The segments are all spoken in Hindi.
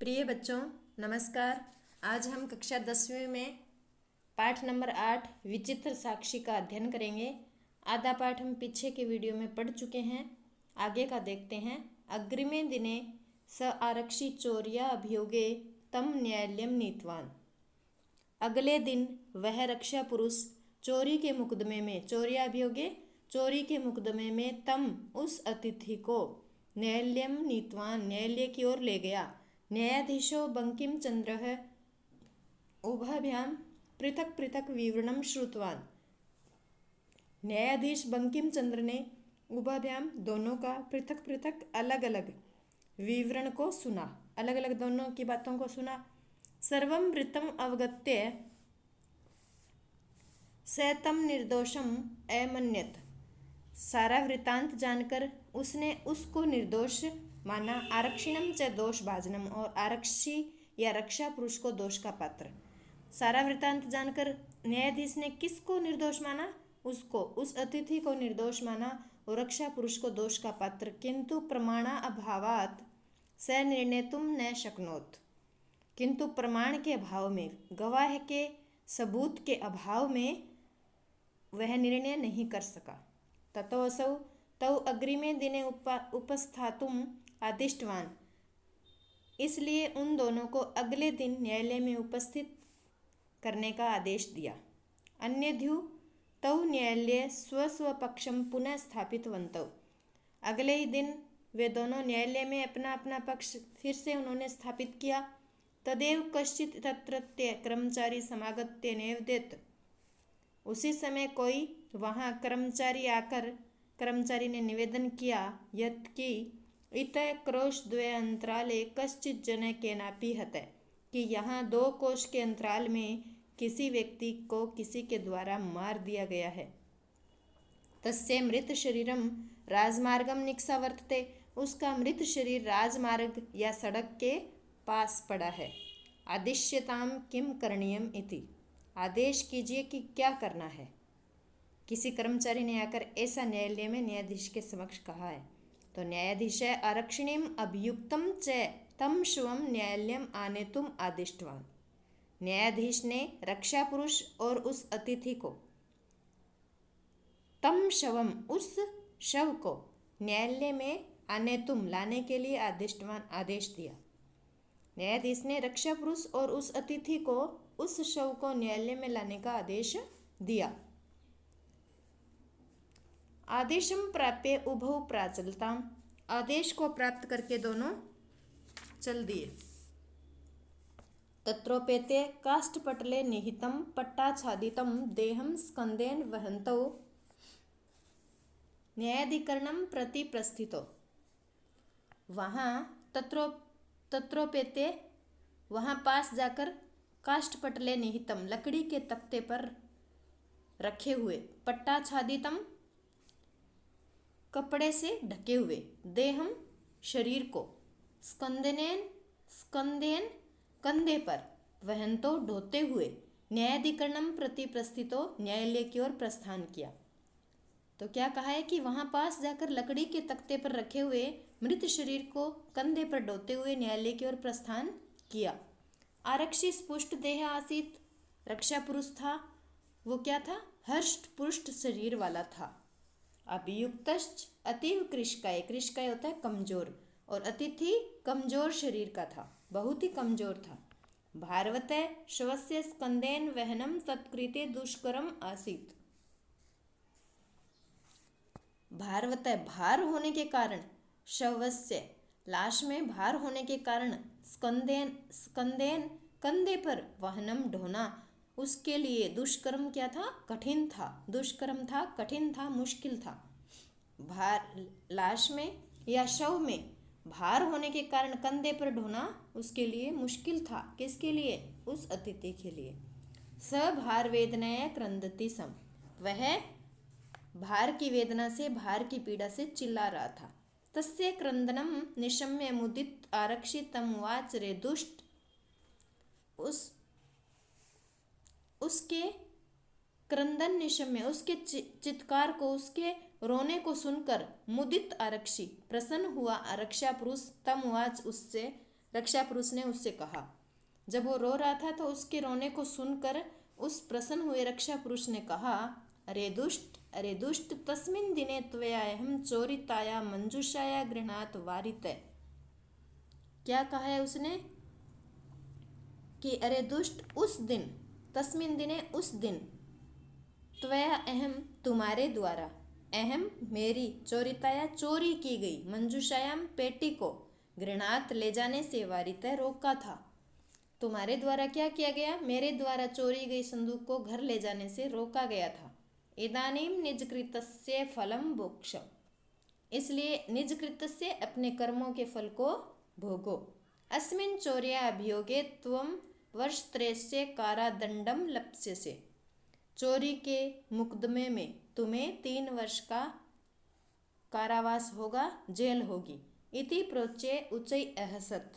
प्रिय बच्चों, नमस्कार। आज हम कक्षा 10वीं में पाठ नंबर 8 विचित्र साक्षी का अध्ययन करेंगे। आधा पाठ हम पीछे के वीडियो में पढ़ चुके हैं, आगे का देखते हैं। अग्रिमे दिने स आरक्षी चौर्या अभियोगे तम न्यायालयम नीतवान। अगले दिन वह रक्षा पुरुष चोरी के मुकदमे में, चौर्या अभियोगे चोरी के मुकदमे में, तम उस अतिथि को न्यायालयम नीतवान न्यायालय की ओर ले गया। न्यायाधीशो बंकिम चंद्र उभाभ्याम पृथक पृथक विवरणम श्रुतवान। न्यायाधीश बंकिम चंद्र ने उभाभ्याम दोनों का पृथक पृथक अलग अलग विवरण को सुना, अलग अलग दोनों की बातों को सुना। सर्वम वृत्तम अवगत्य स तम निर्दोषम अमन्यत। सारा वृत्तांत जानकर उसने उसको निर्दोष माना। आरक्षिणम च दोष भाजनम, और आरक्षी या रक्षा पुरुष को दोष का पात्र। सारा वृत्तांत जानकर न्यायाधीश ने किसको निर्दोष माना? उसको, उस अतिथि को निर्दोष माना और रक्षा पुरुष को दोष का पात्र। किंतु प्रमाणा अभावात स निर्णेतुम न शक्नोत। किंतु प्रमाण के अभाव में, गवाह के सबूत के अभाव में वह निर्णय नहीं कर सका। ततो असौ तौ अग्रिमे दिने उपस्थातुम आदिष्टवान। इसलिए उन दोनों को अगले दिन न्यायालय में उपस्थित करने का आदेश दिया। अन्यद्यु तौ न्यायालय स्व पक्षम पुनः स्थापितवन्तौ। अगले ही दिन वे दोनों न्यायालय में अपना अपना पक्ष फिर से उन्होंने स्थापित किया। तदेव कश्चित् तत्रत्य कर्मचारी समागत्य न्यायोदेत। उसी समय कोई वहाँ कर्मचारी ने निवेदन किया यत् कि इत क्रोशद्वय अंतराले कश्चित् जन केनापि हते, कि यहाँ 2 कोश के अंतराल में किसी व्यक्ति को किसी के द्वारा मार दिया गया है। तस्य मृत शरीरम राजमार्गम निक्सा वर्तते। उसका मृत शरीर राजमार्ग या सड़क के पास पड़ा है। आदिश्यताम किम करणीयम इति। आदेश कीजिए कि क्या करना है। किसी कर्मचारी ने आकर ऐसा न्यायालय में न्यायाधीश के समक्ष कहा है। तो न्यायाधीश आरक्षिणीम अभियुक्तम च तम शवम न्यायालयम आनेतुम आदिष्टवान। न्यायाधीश ने रक्षा पुरुष और उस अतिथि को, तम शवम उस शव को, न्यायालय में आनेतुम लाने के लिए आदिष्टवान आदेश दिया। न्यायाधीश ने रक्षा पुरुष और उस अतिथि को, उस शव को न्यायालय में लाने का आदेश दिया। आदेशम प्राप्य उभौ प्राचलताम। आदेश को प्राप्त करके दोनों चल दिए। तत्रोपेते काष्ठपटले निहितम पट्टाच्छादितम देहम स्कंदेन वहन्तौ न्यायाधिकरणम प्रति प्रस्थितो। वहाँ तत्रोपेते, वहाँ पास जाकर, काष्ठपटले निहितम लकड़ी के तख्ते पर रखे हुए, पट्टाच्छादितम कपड़े से ढके हुए, देहम शरीर को, स्कंदेन कंधे पर, वहंतो ढोते हुए, न्यायाधिकरणम प्रति प्रस्थितो न्यायालय की ओर प्रस्थान किया। तो क्या कहा है कि वहाँ पास जाकर लकड़ी के तख्ते पर रखे हुए मृत शरीर को कंधे पर ढोते हुए न्यायालय की ओर प्रस्थान किया। आरक्षी स्पुष्ट देह आसीत। रक्षा पुरुष था, वो क्या था? हर्ष्ट पुष्ट शरीर वाला था। अभियुक्तश्च अतीव कृशकाय। कृशकाय होता है कमजोर, और अतिथि कमजोर शरीर का था, बहुत ही कमजोर था। भारवतः शवस्य स्कंदेन वहनम तत्कृते दुष्करम आसीत। भारवतः भार होने के कारण, शवस्य लाश में भार होने के कारण, स्कंदेन कंधे पर, वहनम ढोना, उसके लिए दुष्कर्म क्या था? कठिन था। दुष्कर्म था, कठिन था, मुश्किल था। भार लाश में या शव में भार होने के कारण कंधे पर ढोना उसके लिए मुश्किल था। किसके लिए? उस अतिथि के लिए। स भार वेदनाया क्रंदति सम। वह भार की वेदना से, भार की पीड़ा से चिल्ला रहा था। तस्य क्रंदनम निशम्य मुदित आरक्षी तमुवाच रे दुष्ट। उसके क्रंदन निशम्य, उसके चित्कार को, उसके रोने को सुनकर मुदित आरक्षी, प्रसन्न हुआ रक्षा पुरुष, तमुवाच उससे, रक्षा पुरुष ने उससे कहा। जब वो रो रहा था तो उसके रोने को सुनकर उस प्रसन्न हुए रक्षा पुरुष ने कहा, अरे दुष्ट तस्मिन् दिने त्वया अहं चोरिताया मंजूषाया गृह्णात वारिते। क्या कहा है उसने कि अरे दुष्ट उस दिन, तस्मिन् दिने उस दिन, त्वया अहम तुम्हारे द्वारा, अहम मेरी, चोरिताया चोरी की गई, मंजूषायाम पेटी को, गृणात ले जाने से, वारित रोका था। तुम्हारे द्वारा क्या किया गया? मेरे द्वारा चोरी गई संदूक को घर ले जाने से रोका गया था। इदानीम निजकृतस्य फलम भोक्ष, इसलिए निजकृतस्य अपने कर्मों के फल को भोगो। अस्मिन् चौर्या अभियोगे त्वं वर्षत्रयस्य कारादंडम लप्स्यसे, चोरी के मुकदमे में तुम्हें 3 वर्ष का कारावास होगा, जेल होगी। इति प्रोच्ये उच्चै अहसत,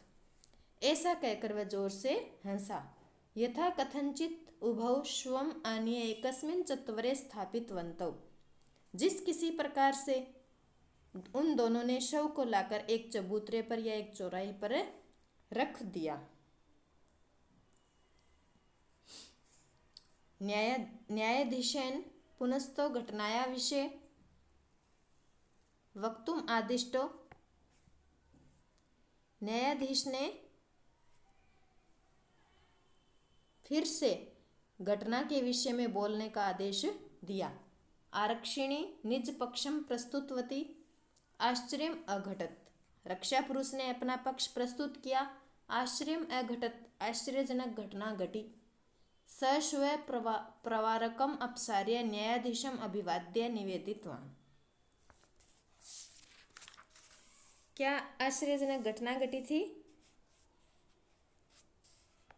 ऐसा कहकर वह जोर से हंसा। यथा कथंचित उभौ श्वम आनीय एकस्मिन् चत्वरे स्थापितवन्तौ, जिस किसी प्रकार से उन दोनों ने शव को लाकर एक चबूतरे पर या एक चौराहे पर रख दिया। न्यायाधीशेन पुनस्तो घटनाया विषये वक्तुम आदिष्टो, न्यायाधीश ने फिर से घटना के विषय में बोलने का आदेश दिया। आरक्षिणी निज पक्षम प्रस्तुतवती आश्चर्यम अघटत, रक्षा पुरुष ने अपना पक्ष प्रस्तुत किया। आश्चर्यम अघटत, आश्चर्यजनक घटना घटी। सस्व प्रवारकम अपसार्य न्यायाधीशम अभिवाद्य निवेदितवान। क्या आश्चर्यजनक घटना घटी थी?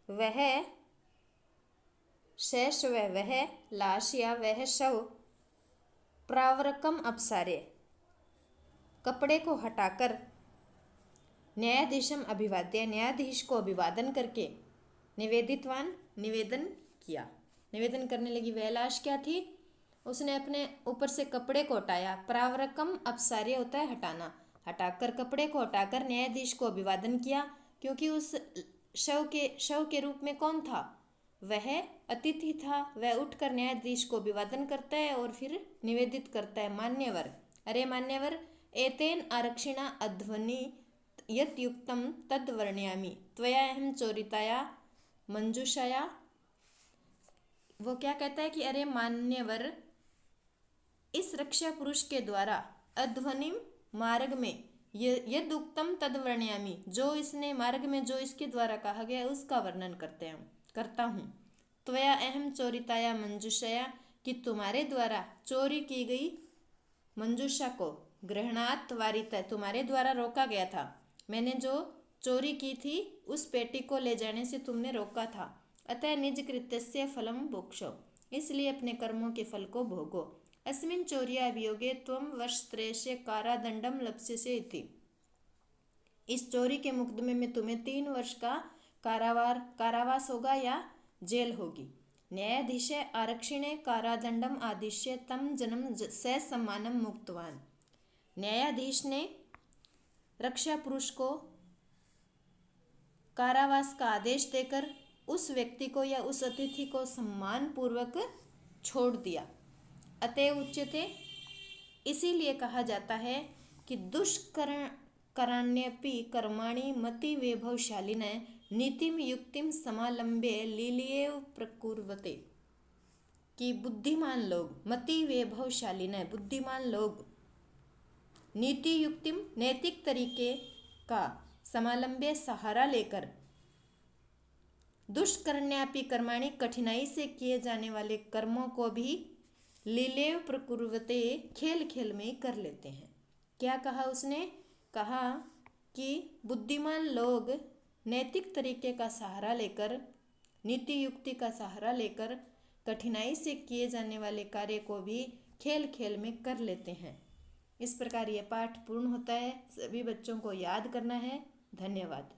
वह लाश या वह शव प्रावरकम अपसारे, कपड़े को हटाकर, न्यायाधीशम अभिवाद्य, न्यायाधीश को अभिवादन करके, निवेदितवान, निवेदन किया, निवेदन करने लगी। वह लाश क्या थी? उसने अपने ऊपर से कपड़े को हटाया। प्रावरकम अपसार्य होता है हटाना, हटाकर, कपड़े को हटाकर न्यायाधीश को अभिवादन किया। क्योंकि उस शव के रूप में कौन था? वह अतिथि था। वह उठकर न्यायाधीश को अभिवादन करता है और फिर निवेदित करता है, मान्यवर, अरे मान्यवर, एतेन आरक्षिणा अध्वनि यत् युक्तम तद वर्णयामि, त्वया अहं चोरिताया मंजूषाया। वो क्या कहता है कि अरे मान्यवर, इस रक्षा पुरुष के द्वारा अध्वनिम, मार्ग में, यद उक्तम तद वर्णयामि, जो इसने मार्ग में जो इसके द्वारा कहा गया उसका वर्णन करता हूँ। त्वया अहम चोरिताया मंजूषाया, कि तुम्हारे द्वारा चोरी की गई मंजूषा को, गृह्णात वारित, तुम्हारे द्वारा रोका गया था। मैंने जो चोरी की थी उस पेटी को ले जाने से तुमने रोका था। अतः निज कृत्यस्य फलम भोक्षो, इसलिए अपने कर्मों के फल को भोगो। अस्मिन् चौर्या अभियोगे त्वं वर्षत्रयस्य कारादंडम लप्स्यसे इति, इस चोरी के मुकदमे में तुम्हें 3 वर्ष का कारावास होगा या जेल होगी। न्यायाधीश आरक्षिणे कारादंडम आदिश्य तम जन्म ससम्मानम मुक्तवान, न्यायाधीश ने रक्षा पुरुष को कारावास का आदेश देकर उस व्यक्ति को या उस अतिथि को सम्मान पूर्वक छोड़ दिया। अतएव उच्यते, इसीलिए कहा जाता है कि दुष्कराण्यपि कर्माणि मति वैभवशालिन नीतिम युक्तिम समालंब्य लीलिएव प्रकुर्वते, कि बुद्धिमान लोग, मति वैभवशालिन, बुद्धिमान लोग, नीति युक्तिम, नैतिक तरीके का, समालंब्य, सहारा लेकर, दुष्करण्यापि कर्माणि, कठिनाई से किए जाने वाले कर्मों को भी, लीलेव प्रकुर्वते, खेल खेल में कर लेते हैं। क्या कहा उसने? कहा कि बुद्धिमान लोग नैतिक तरीके का सहारा लेकर, नीति युक्ति का सहारा लेकर, कठिनाई से किए जाने वाले कार्य को भी खेल खेल में कर लेते हैं। इस प्रकार यह पाठ पूर्ण होता है। सभी बच्चों को याद करना है। धन्यवाद।